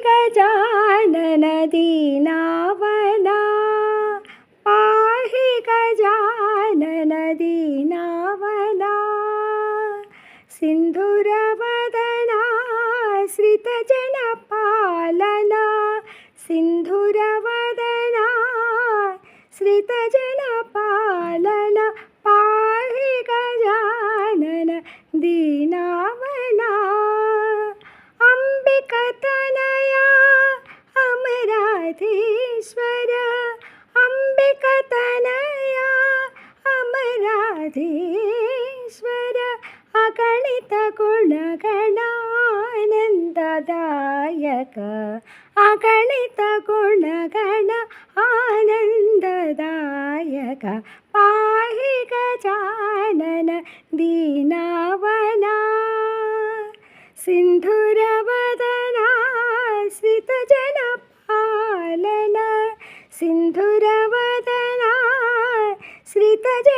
गजानन दीनावना पाहि गजानन दीनावना सिन्धुरवदना श्रितजनपालना सिन्धुरवदना श्रितजनपालना पाहि गजानन दीनावना अंबिकतनया अमराधीश्वर अंबिकतनया अमराधीश्वर अगणित गुणगणानन्ददायक अगणित गुणगण आनन्ददायक पाहि गजानन दीनावना सिन्धुरवदना श्रितजनपालना सिन्धुरवदना श्रितजनपालना